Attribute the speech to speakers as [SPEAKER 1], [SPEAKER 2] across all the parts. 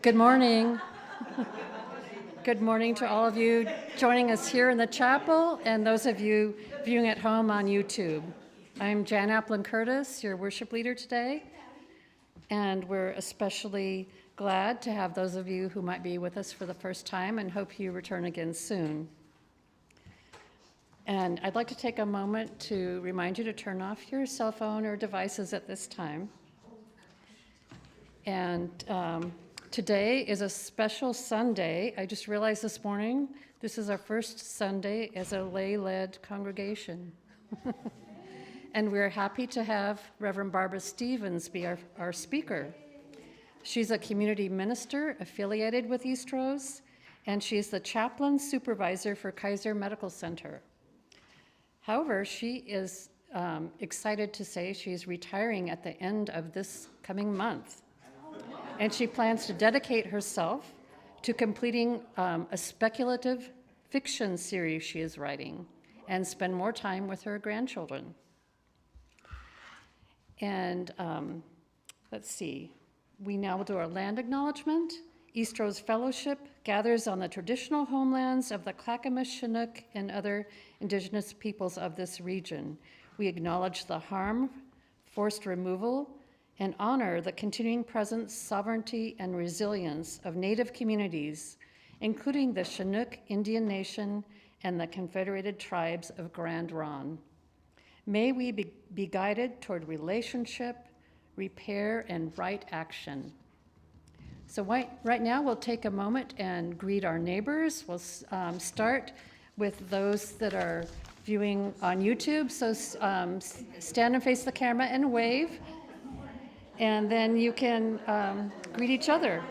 [SPEAKER 1] Good morning. Good morning to all of you joining us here in the chapel and those of you viewing at home on YouTube. I'm Jan Applin Curtis, your worship leader today, and we're especially glad to have those of you who might be with us for the first time and hope you return again soon. And I'd like to take a moment to remind you to turn off your cell phone or devices at this time. And today is a special Sunday. I just realized this morning, this is our first Sunday as a lay-led congregation. And we're happy to have Reverend Barbara Stevens be our speaker. She's a community minister affiliated with Eastrose, and she's the chaplain supervisor for Kaiser Medical Center. However, she is excited to say she's retiring at the end of this coming month. And she plans to dedicate herself to completing a speculative fiction series she is writing and spend more time with her grandchildren. And let's see, we now will do our land acknowledgement. Eastrose Fellowship gathers on the traditional homelands of the Clackamas, Chinook, and other indigenous peoples of this region. We acknowledge the harm, forced removal, and honor the continuing presence, sovereignty, and resilience of Native communities, including the Chinook Indian Nation and the Confederated Tribes of Grand Ronde. May we be guided toward relationship, repair, and right action. So right now we'll take a moment and greet our neighbors. We'll start with those that are viewing on YouTube. So stand and face the camera and wave. And then you can greet each other.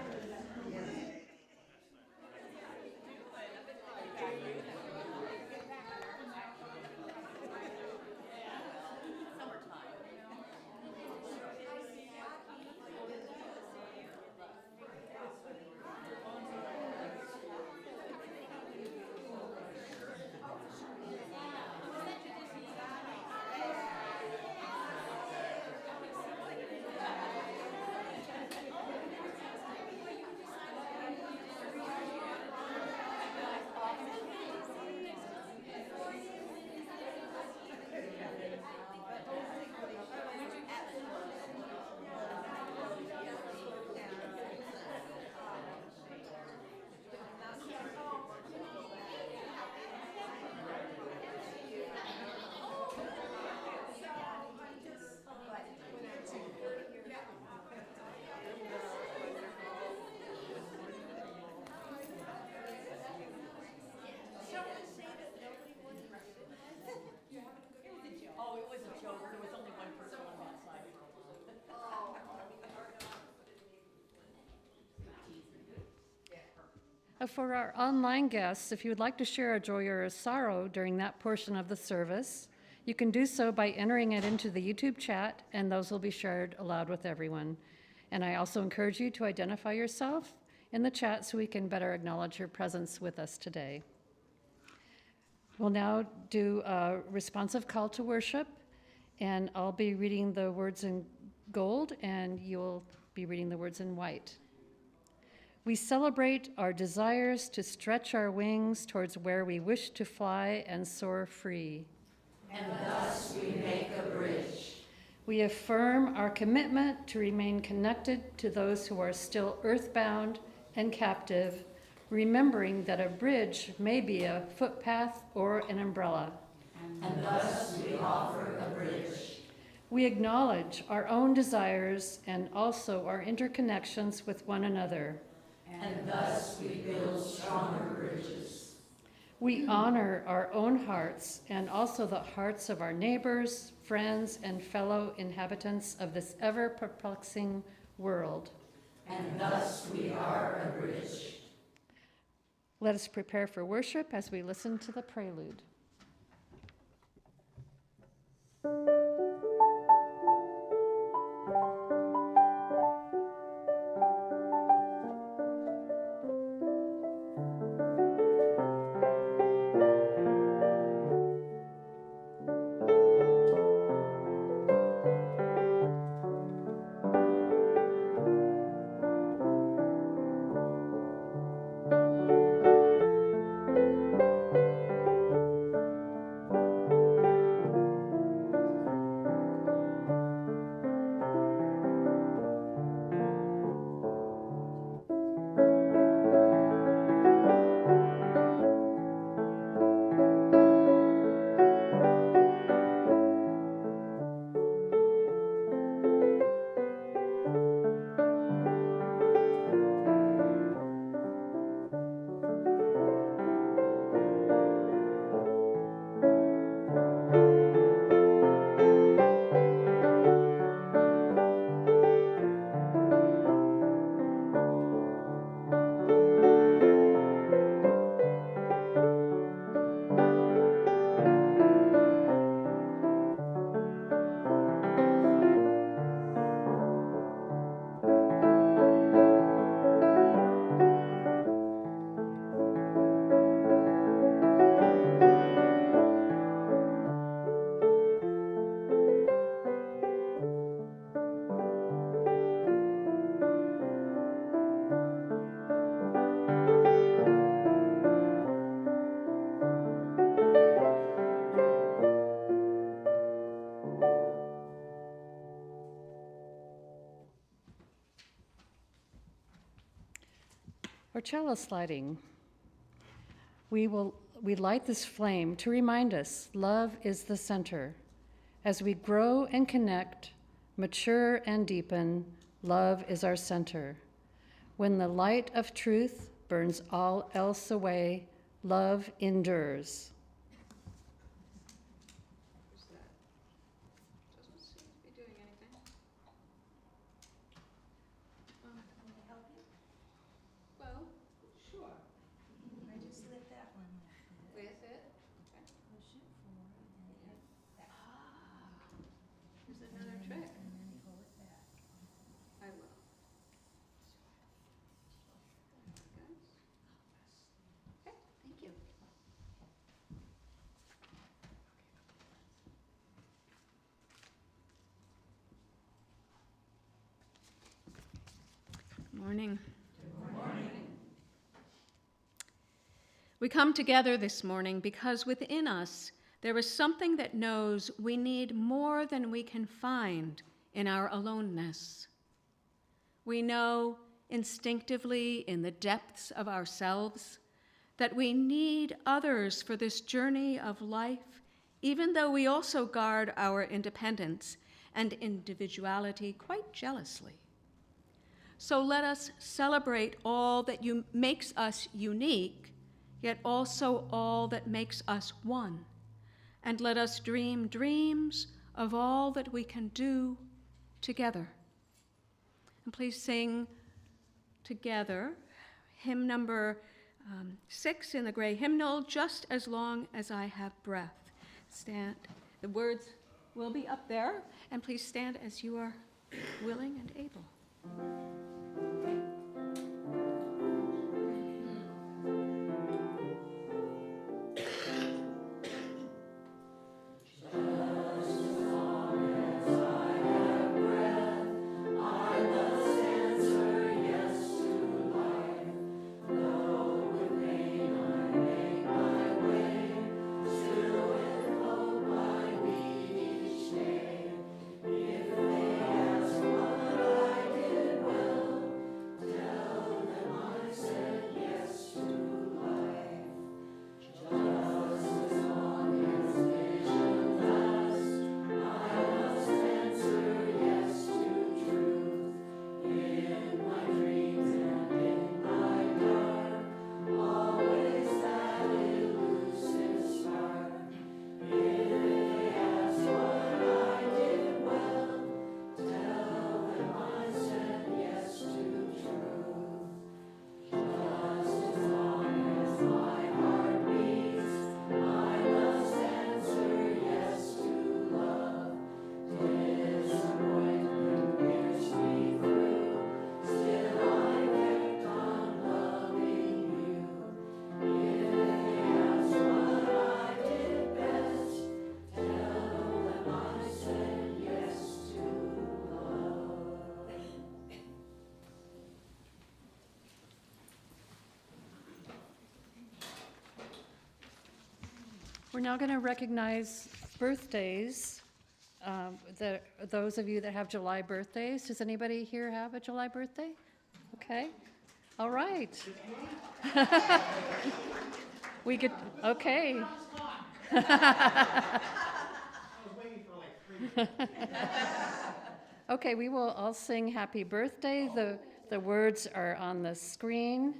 [SPEAKER 1] For our online guests, if you would like to share a joy or a sorrow during that portion of the service, you can do so by entering it into the YouTube chat, and those will be shared aloud with everyone. And I also encourage you to identify yourself in the chat so we can better acknowledge your presence with us today. We'll now do a responsive call to worship, and I'll be reading the words in gold, and you'll be reading the words in white. We celebrate our desires to stretch our wings towards where we wish to fly and soar free.
[SPEAKER 2] And thus we make a bridge.
[SPEAKER 1] We affirm our commitment to remain connected to those who are still earthbound and captive, remembering that a bridge may be a footpath or an umbrella.
[SPEAKER 2] And thus we offer a bridge.
[SPEAKER 1] We acknowledge our own desires and also our interconnections with one another.
[SPEAKER 2] And thus we build stronger bridges.
[SPEAKER 1] We honor our own hearts and also the hearts of our neighbors, friends, and fellow inhabitants of this ever-perplexing world.
[SPEAKER 2] And thus we are a bridge.
[SPEAKER 1] Let us prepare for worship as we listen to the prelude. or chalice lighting. We light this flame to remind us love is the center. As we grow and connect, mature and deepen, love is our center. When the light of truth burns all else away, love endures.
[SPEAKER 3] Who's that? Doesn't seem to be doing anything.
[SPEAKER 2] Can I help you?
[SPEAKER 3] Well,
[SPEAKER 2] Sure. I just lit that one up.
[SPEAKER 3] with it.
[SPEAKER 2] Push it forward and hit that.
[SPEAKER 3] Here's another trick.
[SPEAKER 2] And then pull it back.
[SPEAKER 3] I will. Okay, thank you. Good morning. Good morning. We come together this morning because within us there is something that knows we need more than we can find in our aloneness. We know instinctively in the depths of ourselves that we need others for this journey of life, even though we also guard our independence and individuality quite jealously. So let us celebrate all that makes us unique, yet also all that makes us one. And let us dream dreams of all that we can do together. And please sing together hymn number 6 in the gray hymnal, Just as Long as I Have Breath. Stand. The words will be up there, and please stand as you are willing and able.
[SPEAKER 1] We're now going to recognize birthdays. Those of you that have July birthdays, does anybody here have a July birthday? Okay, all right. We could, okay. Okay, we will all sing happy birthday. The words are on the screen.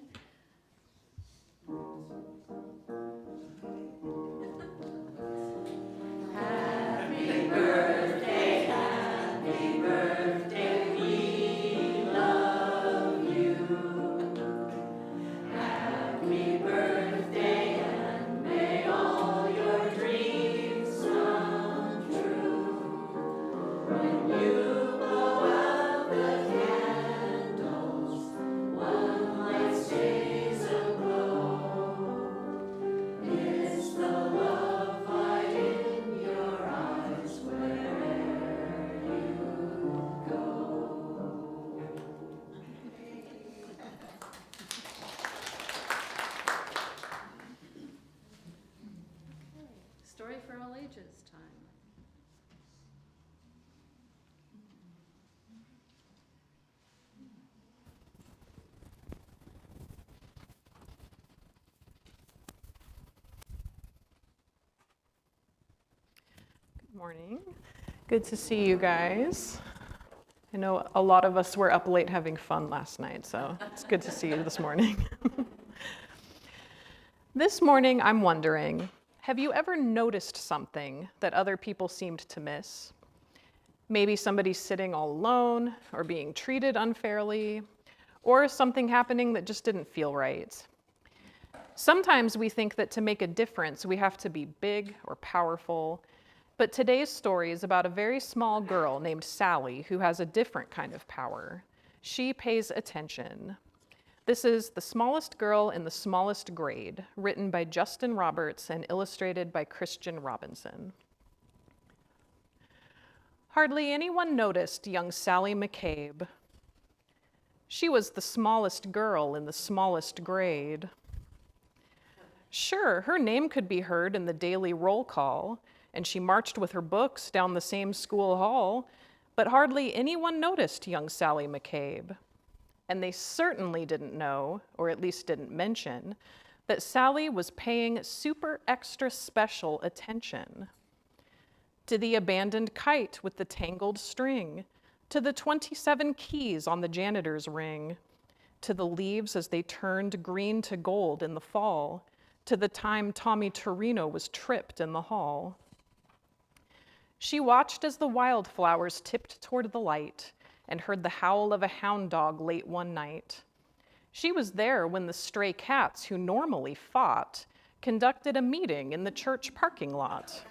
[SPEAKER 2] Where
[SPEAKER 4] Morning. Good to see you guys. I know a lot of us were up late having fun last night, so it's good to see you this morning. This morning, I'm wondering, have you ever noticed something that other people seemed to miss? Maybe somebody sitting all alone, or being treated unfairly, or something happening that just didn't feel right. Sometimes we think that to make a difference, we have to be big or powerful. But today's story is about a very small girl named Sally who has a different kind of power. She pays attention. This is The Smallest Girl in the Smallest Grade, written by Justin Roberts and illustrated by Christian Robinson. Hardly anyone noticed young Sally McCabe. She was the smallest girl in the smallest grade. Sure, her name could be heard in the daily roll call, and she marched with her books down the same school hall, but hardly anyone noticed young Sally McCabe. And they certainly didn't know, or at least didn't mention, that Sally was paying super extra special attention. To the abandoned kite with the tangled string, to the 27 keys on the janitor's ring, to the leaves as they turned green to gold in the fall, to the time Tommy Torino was tripped in the hall. She watched as the wildflowers tipped toward the light and heard the howl of a hound dog late one night. She was there when the stray cats who normally fought conducted a meeting in the church parking lot.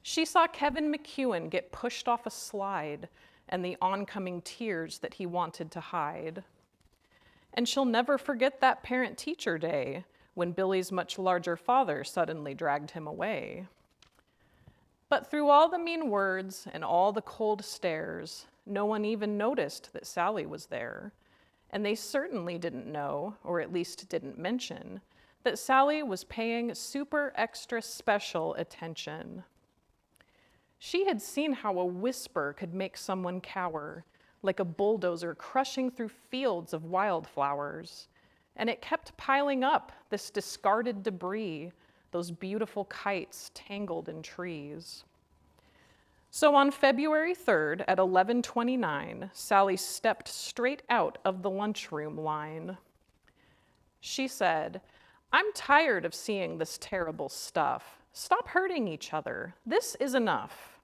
[SPEAKER 4] She saw Kevin McEwen get pushed off a slide and the oncoming tears that he wanted to hide. And she'll never forget that parent-teacher day when Billy's much larger father suddenly dragged him away. But through all the mean words and all the cold stares, no one even noticed that Sally was there. And they certainly didn't know, or at least didn't mention, that Sally was paying super extra special attention. She had seen how a whisper could make someone cower, like a bulldozer crushing through fields of wildflowers. And it kept piling up, this discarded debris, those beautiful kites tangled in trees. So on February 3rd at 11:29, Sally stepped straight out of the lunchroom line. She said, "I'm tired of seeing this terrible stuff. Stop hurting each other. This is enough."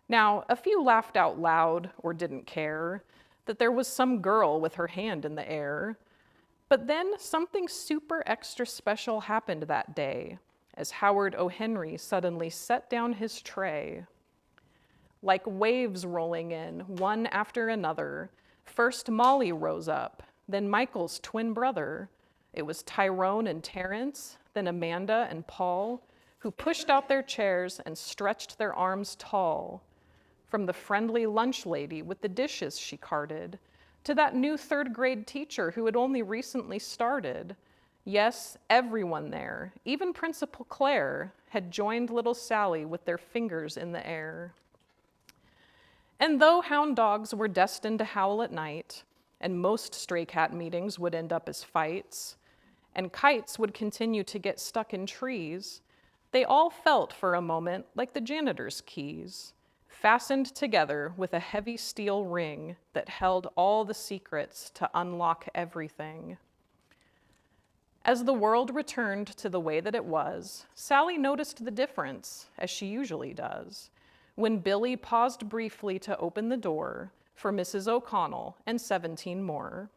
[SPEAKER 4] Now, a few laughed out loud or didn't care that there was some girl with her hand in the air. But then something super extra special happened that day as Howard O. Henry suddenly set down his tray. Like waves rolling in, one after another, first Molly rose up, then Michael's twin brother. It was Tyrone and Terrence, then Amanda and Paul, who pushed out their chairs and stretched their arms tall. From the friendly lunch lady with the dishes she carted, to that new third-grade teacher who had only recently started. Yes, everyone there, even Principal Claire, had joined little Sally with their fingers in the air. And though hound dogs were destined to howl at night, and most stray cat meetings would end up as fights, and kites would continue to get stuck in trees, they all felt for a moment like the janitor's keys, fastened together with a heavy steel ring that held all the secrets to unlock everything. As the world returned to the way that it was, Sally noticed the difference, as she usually does, when Billy paused briefly to open the door for Mrs. O'Connell and 17 more.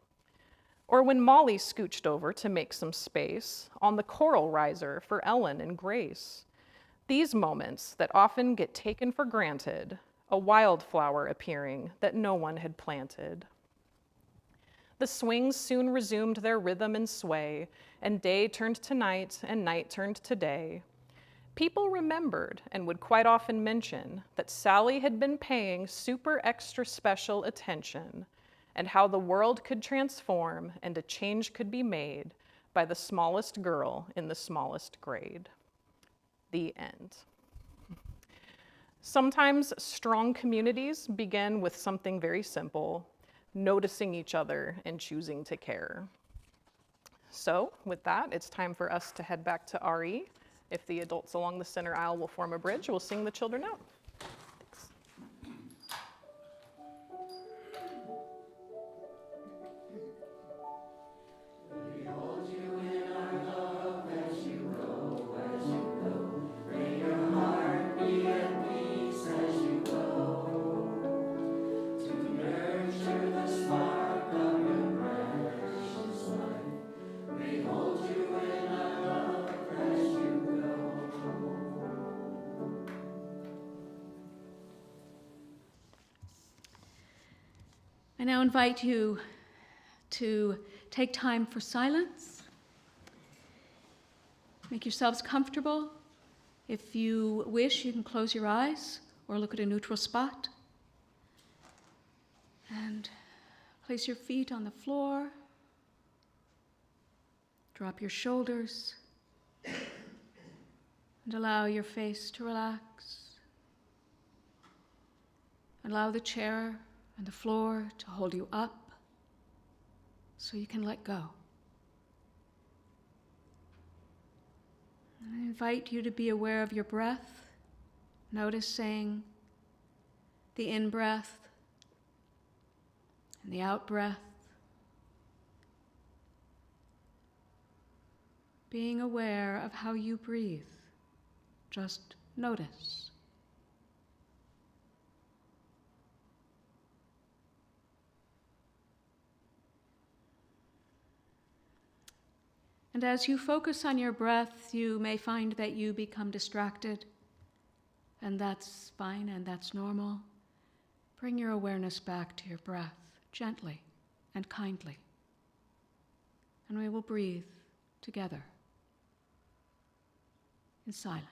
[SPEAKER 4] Or when Molly scooched over to make some space on the coral riser for Ellen and Grace. These moments that often get taken for granted, a wildflower appearing that no one had planted. The swings soon resumed their rhythm and sway, and day turned to night and night turned to day. People remembered and would quite often mention that Sally had been paying super extra special attention and how the world could transform and a change could be made by the smallest girl in the smallest grade. The end. Sometimes strong communities begin with something very simple, noticing each other and choosing to care. So with that, it's time for us to head back to RE If the adults along the center aisle will form a bridge, we'll sing the children out. Thanks.
[SPEAKER 3] I now invite you to take time for silence. Make yourselves comfortable. If you wish, you can close your eyes or look at a neutral spot. And place your feet on the floor. Drop your shoulders. And allow your face to relax. Allow the chair and the floor to hold you up so you can let go. I invite you to be aware of your breath, noticing the in-breath and the out-breath. Being aware of how you breathe, just notice. And as you focus on your breath, you may find that you become distracted, and that's fine and that's normal. Bring your awareness back to your breath, gently and kindly. And we will breathe together in silence.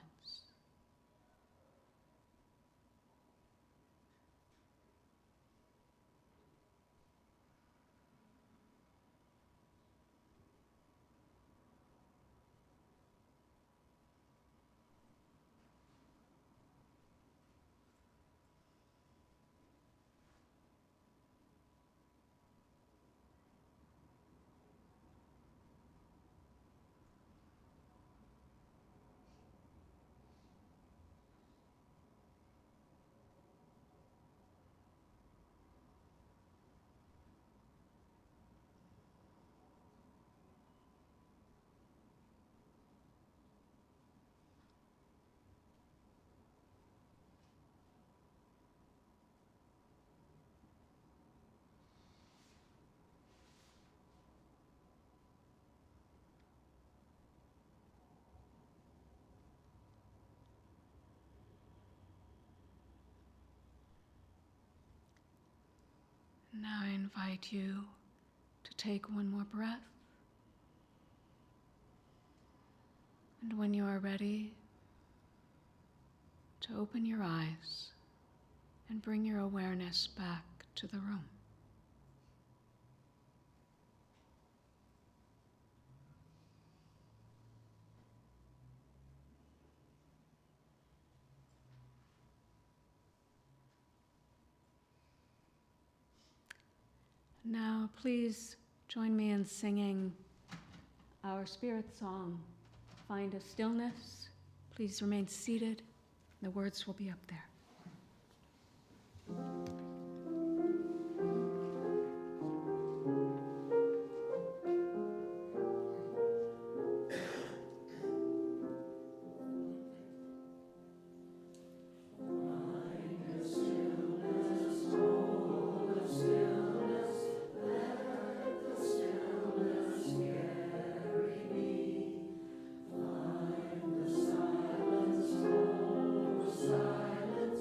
[SPEAKER 3] Now I invite you to take one more breath. And when you are ready, to open your eyes and bring your awareness back to the room. Now, please join me in singing our spirit song, Find a Stillness. Please remain seated. The words will be up there.
[SPEAKER 2] Silence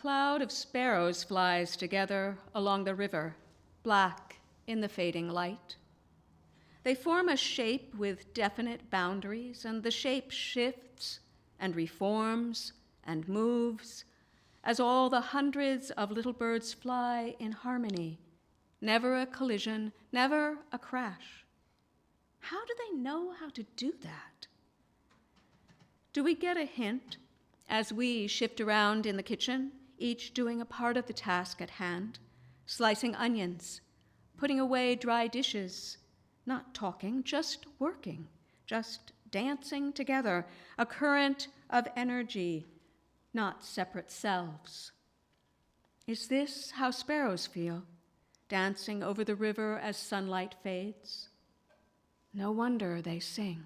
[SPEAKER 3] cloud of sparrows flies together along the river, black in the fading light. They form a shape with definite boundaries, and the shape shifts and reforms and moves as all the hundreds of little birds fly in harmony. Never a collision, never a crash. How do they know how to do that? Do we get a hint as we shift around in the kitchen, each doing a part of the task at hand, slicing onions, putting away dry dishes, not talking, just working, just dancing together, a current of energy, not separate selves? Is this how sparrows feel, dancing over the river as sunlight fades? No wonder they sing.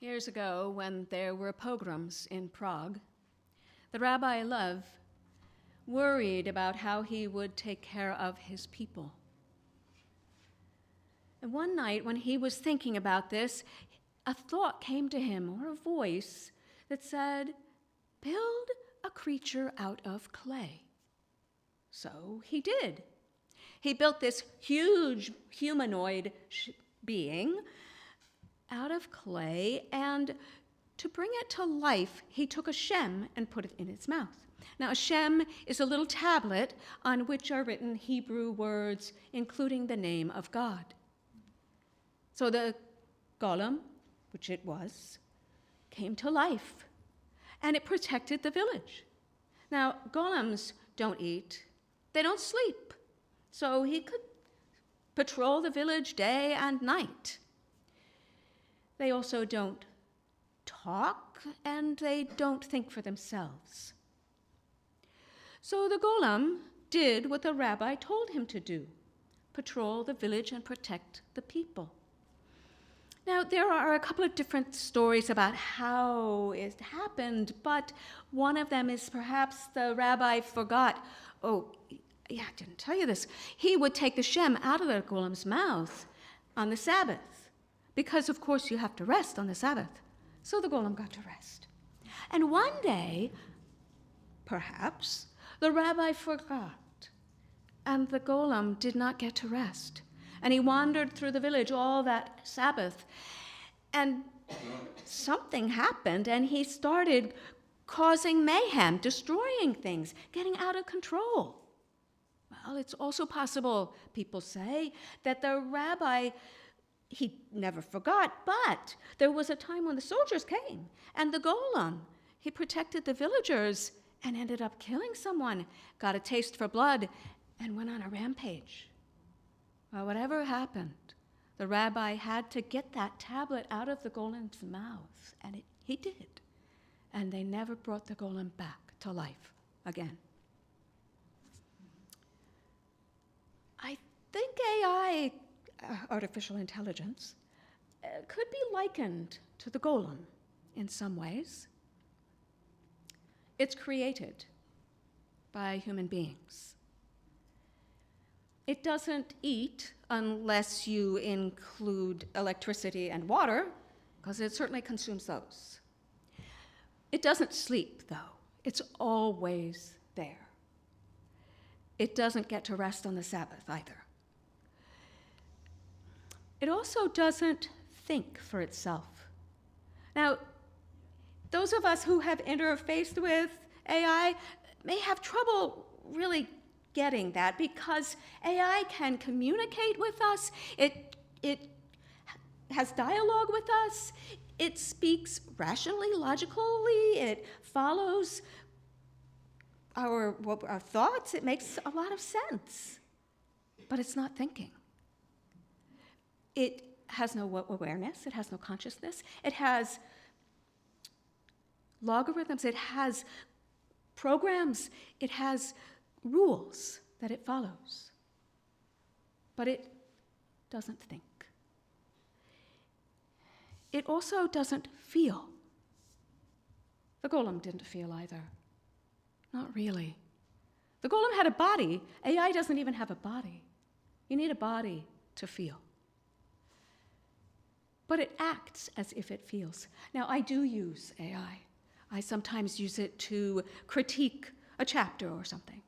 [SPEAKER 3] Years ago, when there were pogroms in Prague, the Rabbi Lev worried about how he would take care of his people. And one night, when he was thinking about this, a thought came to him, or a voice that said, "Build a creature out of clay." So he did. He built this huge humanoid being out of clay, and to bring it to life, he took a shem and put it in its mouth. Now, a shem is a little tablet on which are written Hebrew words, including the name of God. So the golem, which it was, came to life, and it protected the village. Now, golems don't eat, they don't sleep, so he could patrol the village day and night. They also don't talk, and they don't think for themselves. So the golem did what the rabbi told him to do: patrol the village and protect the people. Now, there are a couple of different stories about how it happened, but one of them is perhaps the rabbi forgot. Oh, yeah, I didn't tell you this. He would take the shem out of the golem's mouth on the Sabbath, because, of course, you have to rest on the Sabbath. So the golem got to rest. And one day, perhaps, the rabbi forgot, and the golem did not get to rest. And he wandered through the village all that Sabbath, and something happened, and he started causing mayhem, destroying things, getting out of control. Well, it's also possible, people say, that the rabbi, he never forgot, but there was a time when the soldiers came, and the golem, he protected the villagers and ended up killing someone, got a taste for blood, and went on a rampage. Well, whatever happened, the rabbi had to get that tablet out of the golem's mouth, and he did. And they never brought the golem back to life again. I think AI, artificial intelligence, could be likened to the golem in some ways. It's created by human beings. It doesn't eat unless you include electricity and water, because it certainly consumes those. It doesn't sleep, though. It's always there. It doesn't get to rest on the Sabbath either. It also doesn't think for itself. Now, those of us who have interfaced with AI may have trouble really getting that, because AI can communicate with us, it has dialogue with us, it speaks rationally, logically, it follows our thoughts, it makes a lot of sense, but it's not thinking. It has no awareness, it has no consciousness, it has logarithms, it has programs, it has rules that it follows, but it doesn't think. It also doesn't feel. The Golem didn't feel either. Not really. The Golem had a body. AI doesn't even have a body. You need a body to feel. But it acts as if it feels. Now, I do use AI. I sometimes use it to critique a chapter or something.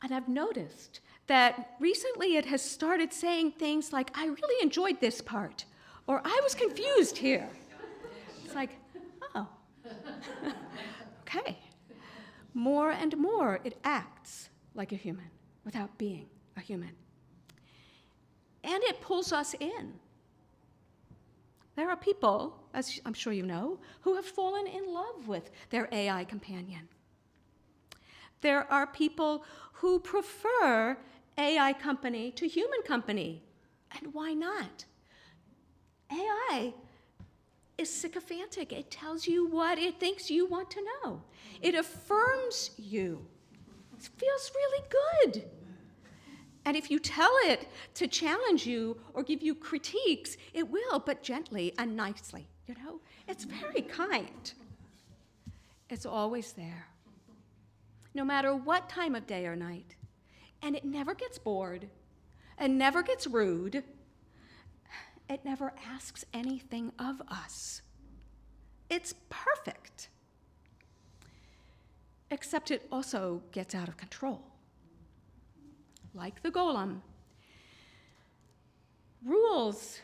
[SPEAKER 3] And I've noticed that recently it has started saying things like, I really enjoyed this part, or I was confused here. It's like, oh, okay. More and more it acts like a human without being a human. And it pulls us in. There are people, as I'm sure you know, who have fallen in love with their AI companion. There are people who prefer AI company to human company. And why not? AI is sycophantic. It tells you what it thinks you want to know. It affirms you. It feels really good. And if you tell it to challenge you or give you critiques, it will, but gently and nicely, you know? It's very kind. It's always there, no matter what time of day or night. And it never gets bored and never gets rude. It never asks anything of us. It's perfect. Except it also gets out of control. Like the Golem. Rules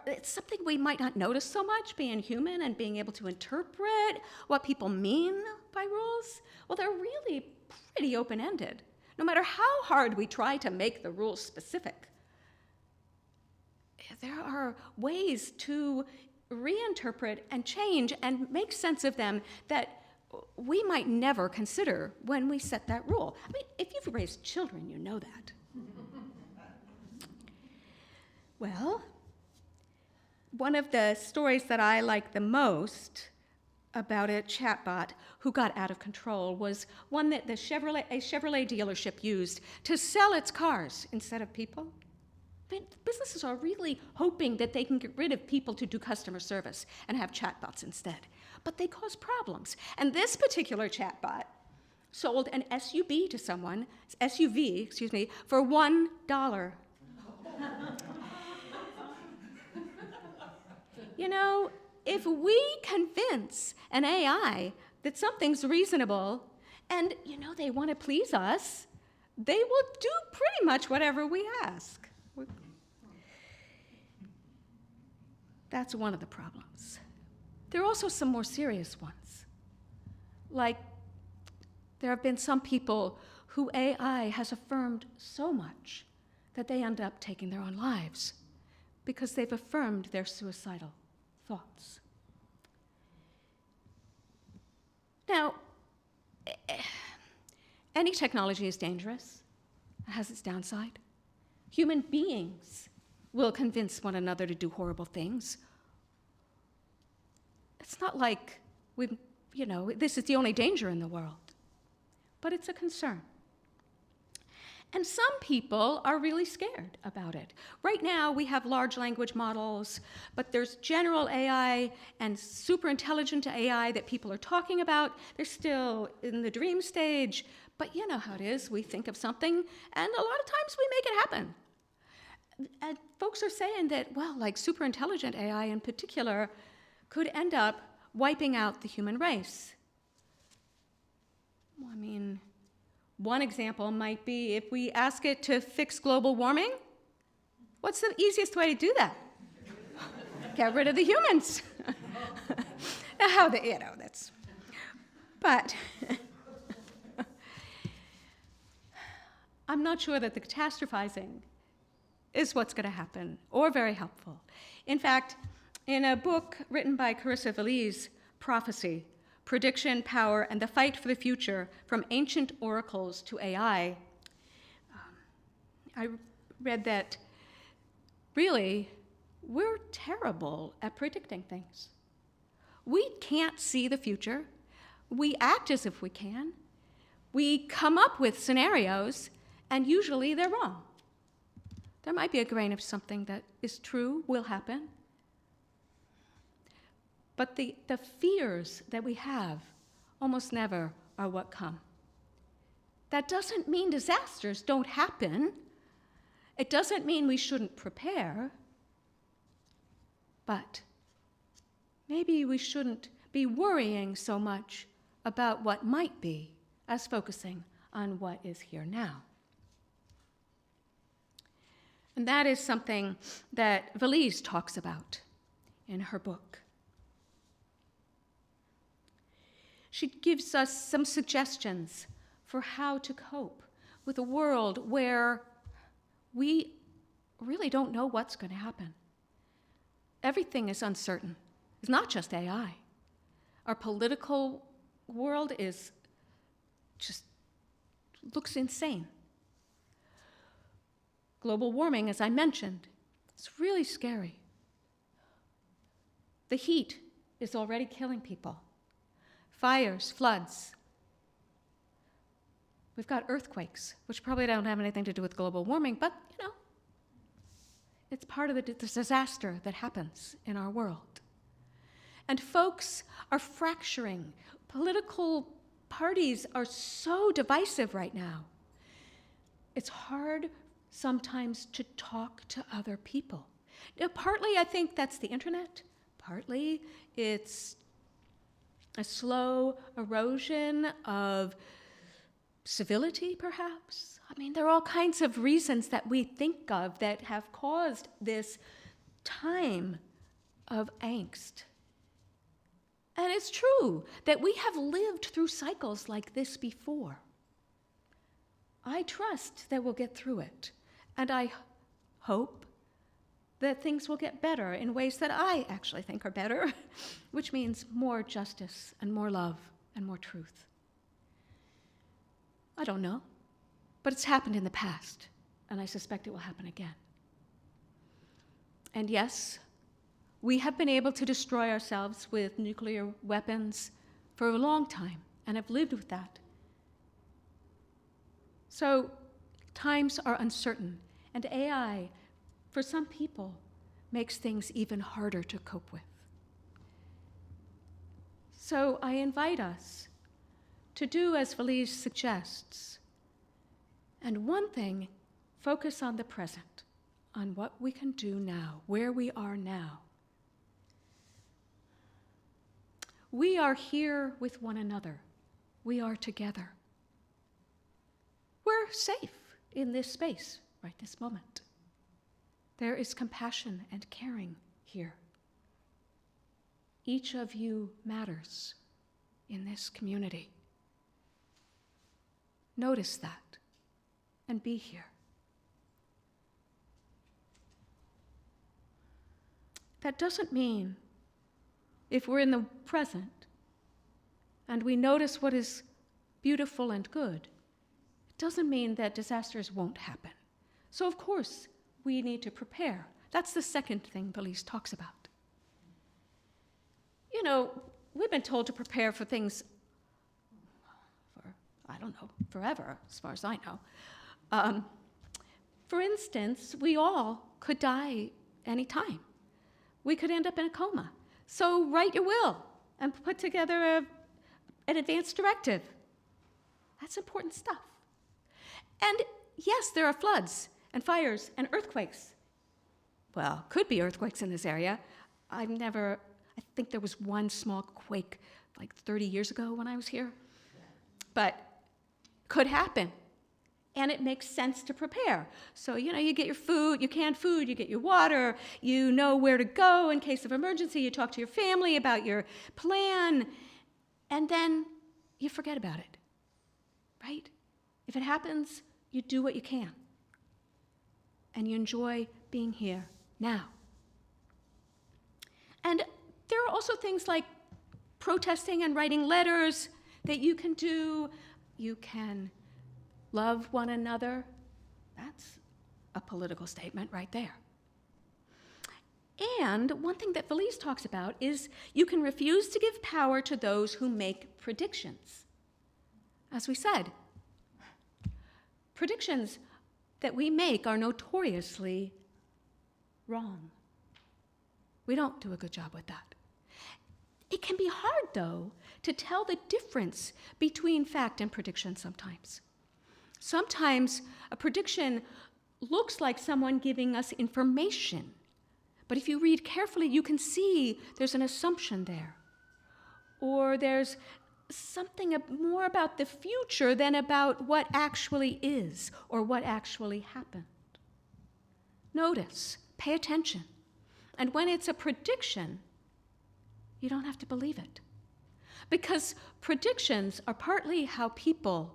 [SPEAKER 3] it's something we might not notice so much, being human and being able to interpret what people mean by rules. Well, they're really pretty open-ended. No matter how hard we try to make the rules specific, there are ways to reinterpret and change and make sense of them that we might never consider when we set that rule. I mean, if you've raised children, you know that. Well, one of the stories that I like the most about a chatbot who got out of control was one that a Chevrolet dealership used to sell its cars instead of people. I mean, businesses are really hoping that they can get rid of people to do customer service and have chatbots instead. But they cause problems. And this particular chatbot sold an SUV to someone, for $1. You know, if we convince an AI that something's reasonable and, you know, they want to please us, they will do pretty much whatever we ask. That's one of the problems. There are also some more serious ones. Like, there have been some people who AI has affirmed so much that they end up taking their own lives because they've affirmed their suicidal thoughts. Now, any technology is dangerous. It has its downside. Human beings will convince one another to do horrible things. It's not like this is the only danger in the world, but it's a concern. And some people are really scared about it. Right now, we have large language models, but there's general AI and super intelligent AI that people are talking about. They're still in the dream stage, But you know how it is. We think of something, and a lot of times we make it happen. And folks are saying that, well, like super intelligent AI in particular could end up wiping out the human race. Well, I mean, one example might be if we ask it to fix global warming, what's the easiest way to do that? Get rid of the humans. Now, how the, you know, that's, but I'm not sure that the catastrophizing is what's going to happen or very helpful. In fact, in a book written by Carissa Veliz, Prophecy, Prediction, Power, and the Fight for the Future, From Ancient Oracles to AI, I read that really we're terrible at predicting things. We can't see the future. We act as if we can. We come up with scenarios, and usually they're wrong. There might be a grain of something that is true, will happen. But the fears that we have almost never are what come. That doesn't mean disasters don't happen. It doesn't mean we shouldn't prepare. But maybe we shouldn't be worrying so much about what might be as focusing on what is here now. And that is something that Veliz talks about in her book. She gives us some suggestions for how to cope with a world where we really don't know what's going to happen. Everything is uncertain. It's not just AI. Our political world is just looks insane. Global warming, as I mentioned, it's really scary. The heat is already killing people. Fires, floods. We've got earthquakes, which probably don't have anything to do with global warming, but, you know, it's part of the disaster that happens in our world. And folks are fracturing. Political parties are so divisive right now. It's hard sometimes to talk to other people. Now, partly I think that's the internet. Partly it's a slow erosion of civility, perhaps. I mean, there are all kinds of reasons that we think of that have caused this time of angst. And it's true that we have lived through cycles like this before. I trust that we'll get through it, and I hope that things will get better in ways that I actually think are better, which means more justice and more love and more truth. I don't know, but it's happened in the past, and I suspect it will happen again. And yes, we have been able to destroy ourselves with nuclear weapons for a long time, and have lived with that. So times are uncertain, and AI, for some people, makes things even harder to cope with. So I invite us to do as Veliz suggests. And one thing, focus on the present, on what we can do now, where we are now. We are here with one another. We are together. We're safe in this space right this moment. There is compassion and caring here. Each of you matters in this community. Notice that and be here. That doesn't mean if we're in the present and we notice what is beautiful and good, it doesn't mean that disasters won't happen. So of course, we need to prepare. That's the second thing Veliz talks about. You know, we've been told to prepare for things for, I don't know, forever, as far as I know. For instance, we all could die anytime. We could end up in a coma. So write your will and put together an advance directive. That's important stuff. And yes, there are floods and fires and earthquakes. Well, could be earthquakes in this area. I think there was one small quake like 30 years ago when I was here. But could happen. And it makes sense to prepare. So, you get your food, your canned food, you get your water, you know where to go in case of emergency, you talk to your family about your plan, and then you forget about it, right? If it happens, you do what you can. And you enjoy being here now. And there are also things like protesting and writing letters that you can do. You can love one another. That's a political statement right there. And one thing that Felice talks about is you can refuse to give power to those who make predictions. As we said, predictions that we make are notoriously wrong. We don't do a good job with that. It can be hard, though, to tell the difference between fact and prediction sometimes. Sometimes a prediction looks like someone giving us information, but if you read carefully, you can see there's an assumption there, or there's something more about the future than about what actually is or what actually happened. Notice, pay attention, and when it's a prediction, you don't have to believe it, because predictions are partly how people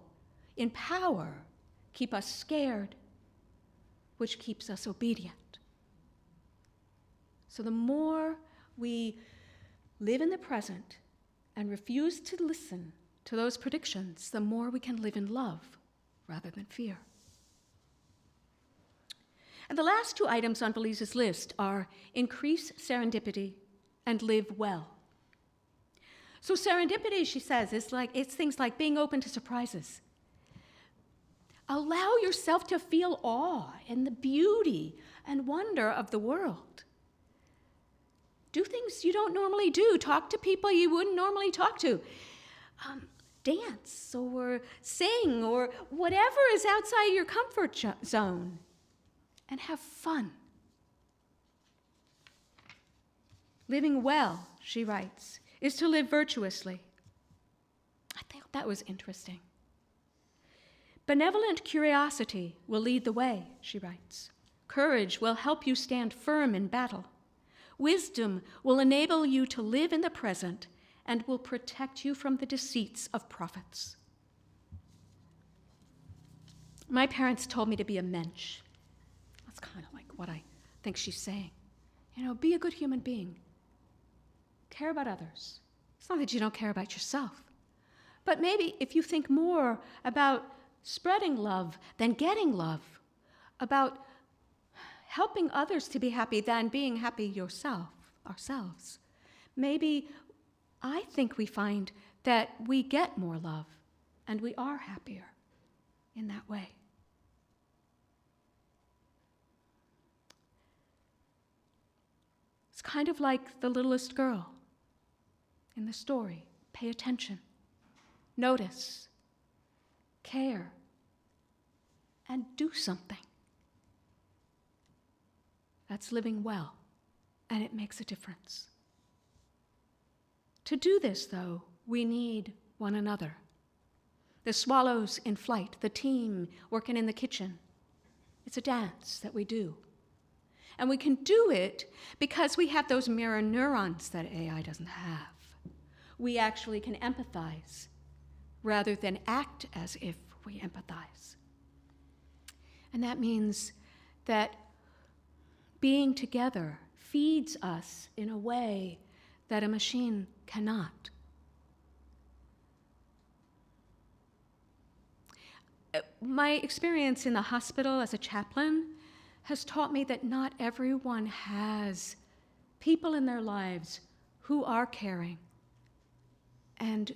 [SPEAKER 3] in power keep us scared, which keeps us obedient. So the more we live in the present and refuse to listen to those predictions, the more we can live in love rather than fear. And the last two items on Felice's list are increase serendipity and live well. So serendipity, she says, it's things like being open to surprises. Allow yourself to feel awe and the beauty and wonder of the world. Do things you don't normally do. Talk to people you wouldn't normally talk to. Dance or sing or whatever is outside your comfort zone. And have fun. Living well, she writes, is to live virtuously. I thought that was interesting. Benevolent curiosity will lead the way, she writes. Courage will help you stand firm in battle. Wisdom will enable you to live in the present and will protect you from the deceits of prophets. My parents told me to be a mensch. That's kind of like what I think she's saying. Be a good human being. Care about others. It's not that you don't care about yourself. But maybe if you think more about spreading love than getting love, about helping others to be happy than being happy ourselves, maybe I think we find that we get more love and we are happier in that way. It's kind of like the littlest girl in the story. Pay attention, notice, care, and do something. That's living well, and it makes a difference. To do this, though, we need one another. The swallows in flight, the team working in the kitchen. It's a dance that we do. And we can do it because we have those mirror neurons that AI doesn't have. We actually can empathize rather than act as if we empathize. And that means that being together feeds us in a way that a machine cannot. My experience in the hospital as a chaplain has taught me that not everyone has people in their lives who are caring and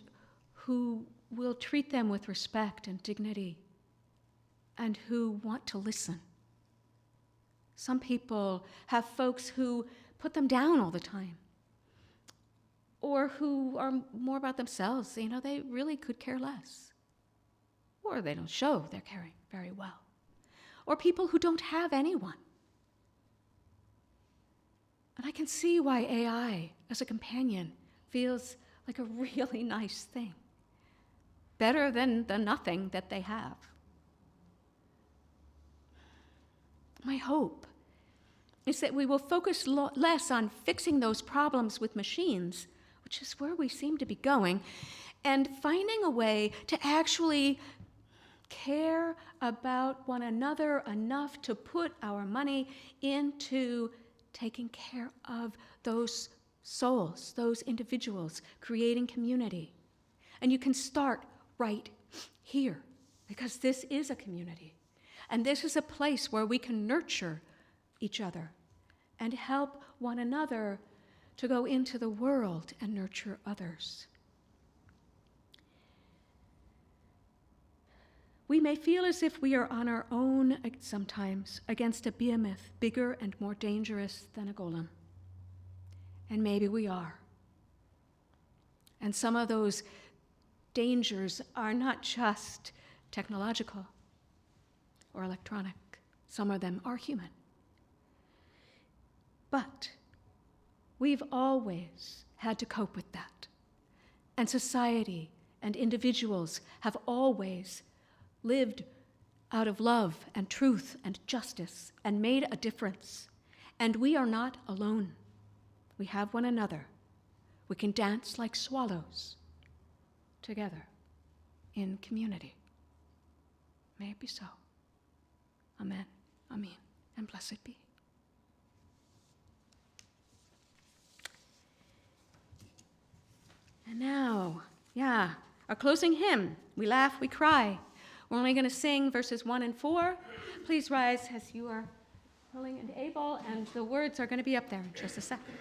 [SPEAKER 3] who will treat them with respect and dignity and who want to listen. Some people have folks who put them down all the time or who are more about themselves. They really could care less. or they don't show they're caring very well, or people who don't have anyone. And I can see why AI as a companion feels like a really nice thing, better than the nothing that they have. My hope is that we will focus less on fixing those problems with machines, which is where we seem to be going, and finding a way to actually care about one another enough to put our money into taking care of those souls, those individuals, creating community. And you can start right here, because this is a community. And this is a place where we can nurture each other and help one another to go into the world and nurture others. We may feel as if we are on our own sometimes against a behemoth bigger and more dangerous than a golem. And maybe we are. And some of those dangers are not just technological or electronic. Some of them are human. But we've always had to cope with that. And society and individuals have always lived out of love and truth and justice and made a difference. And we are not alone. We have one another. We can dance like swallows together in community. May it be so. Amen, amen, and blessed be. And now, our closing hymn. We laugh, we cry. We're only going to sing verses 1 and 4. Please rise as you are willing and able, and the words are going to be up there in just a second.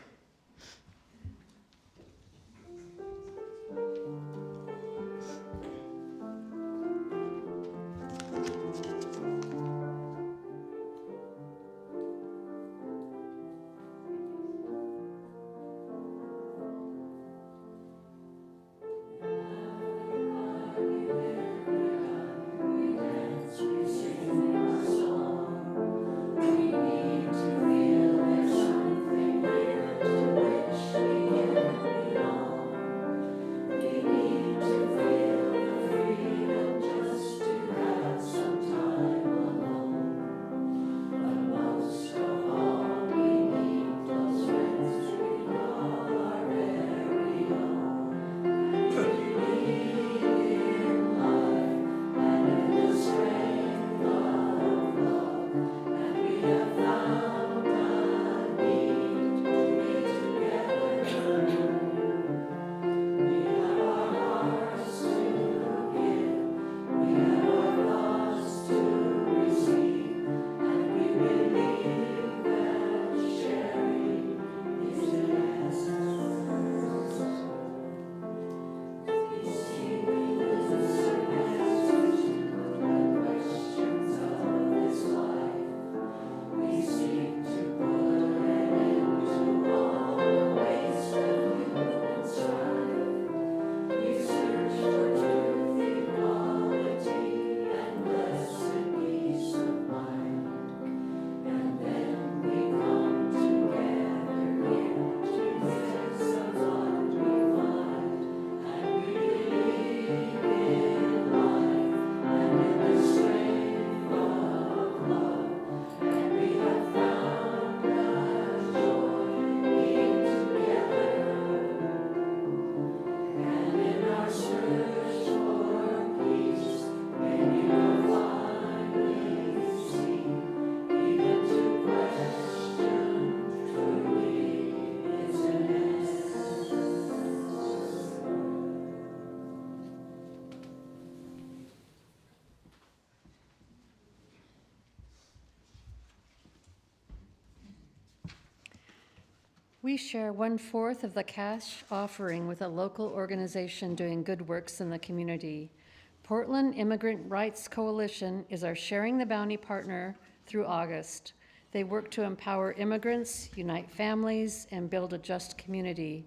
[SPEAKER 1] We share 1/4 of the cash offering with a local organization doing good works in the community. Portland Immigrant Rights Coalition is our Sharing the Bounty partner through August. They work to empower immigrants, unite families, and build a just community.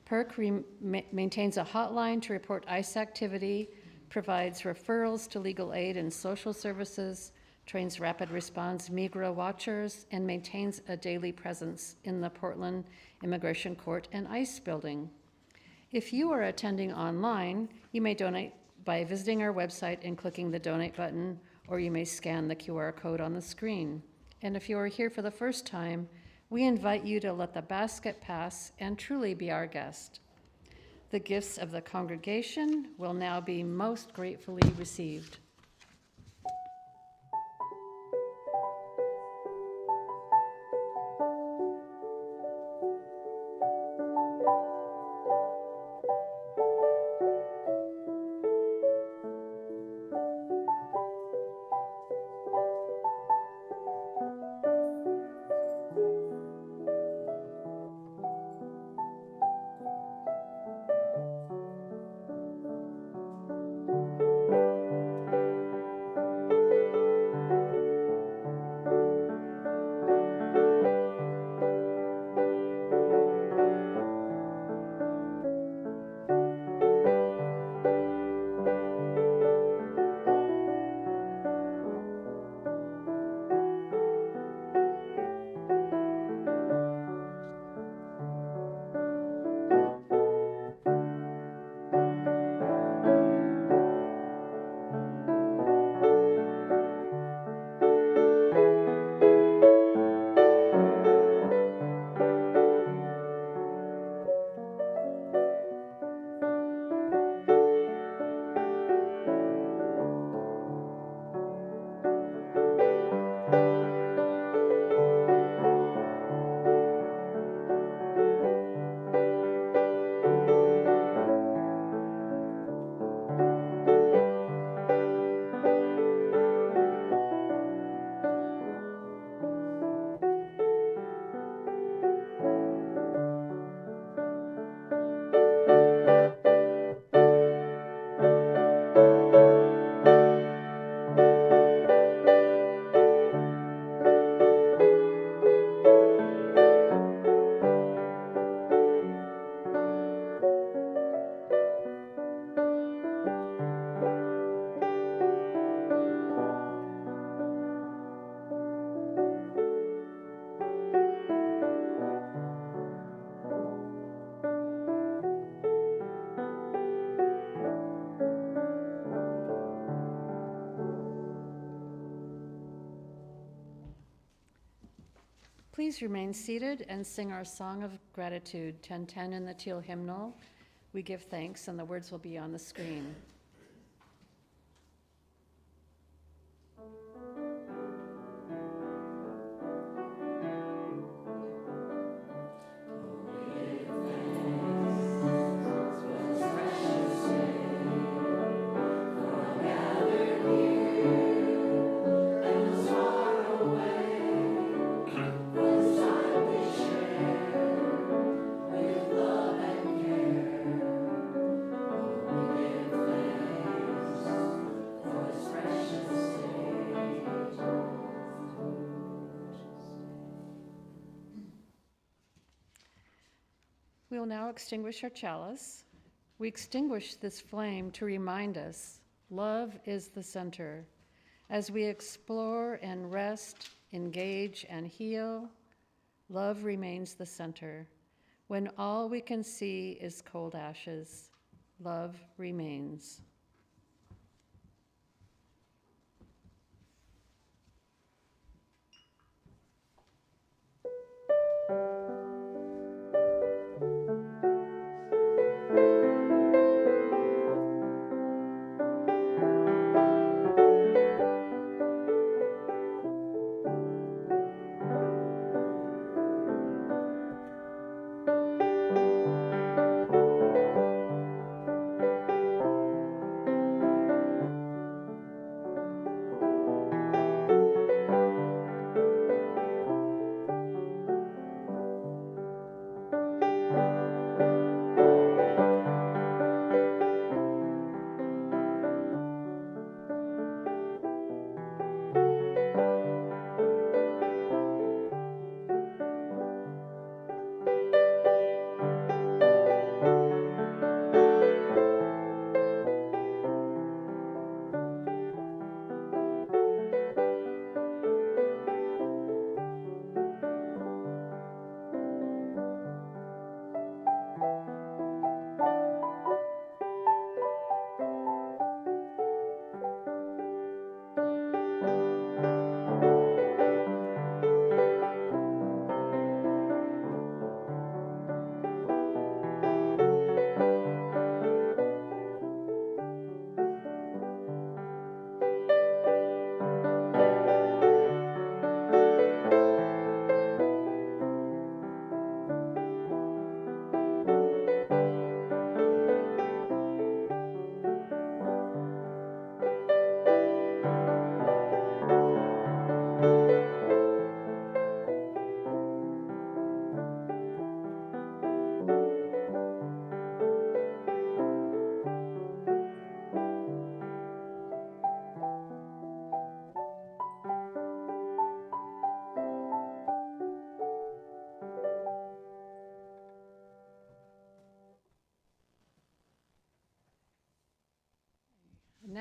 [SPEAKER 1] PIRC maintains a hotline to report ICE activity, provides referrals to legal aid and social services, trains rapid response Migra watchers, and maintains a daily presence in the Portland Immigration Court and ICE building. If you are attending online, you may donate by visiting our website and clicking the donate button, or you may scan the QR code on the screen. And if you are here for the first time, we invite you to let the basket pass and truly be our guest. The gifts of the congregation will now be most gratefully received. Please remain seated and sing our song of gratitude, 1010 in the teal hymnal. We give thanks, and the words will be on the screen. We will now extinguish our chalice. We extinguish this flame to remind us love is the center. As we explore and rest, engage and heal, love remains the center. When all we can see is cold ashes, love remains.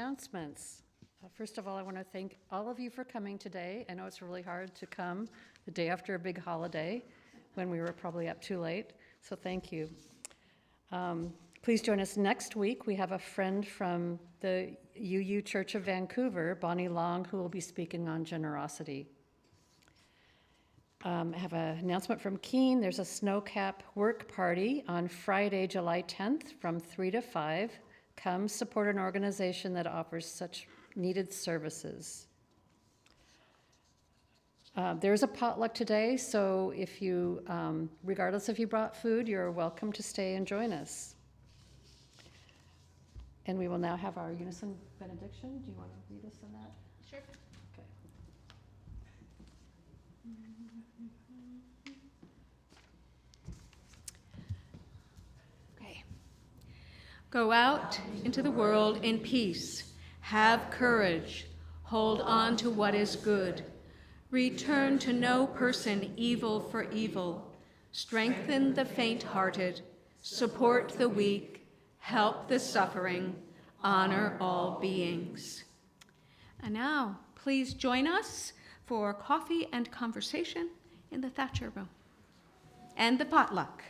[SPEAKER 1] announcements. First of all, I want to thank all of you for coming today. I know it's really hard to come the day after a big holiday when we were probably up too late, so thank you. Please join us next week. We have a friend from the UU Church of Vancouver, Bonnie Long, who will be speaking on generosity. I have an announcement from Keene. There's a snowcap work party on Friday, July 10th from 3 to 5. Come support an organization that offers such needed services. There's a potluck today, so if you, regardless if you brought food, you're welcome to stay and join us. And we will now have our unison benediction. Do you want to lead us in that?
[SPEAKER 3] Sure.
[SPEAKER 1] Okay.
[SPEAKER 3] Okay. Go out into the world in peace. Have courage. Hold on to what is good. Return to no person evil for evil. Strengthen the faint-hearted. Support the weak. Help the suffering. Honor all beings. And now, please join us for coffee and conversation in the Thatcher Room and the potluck.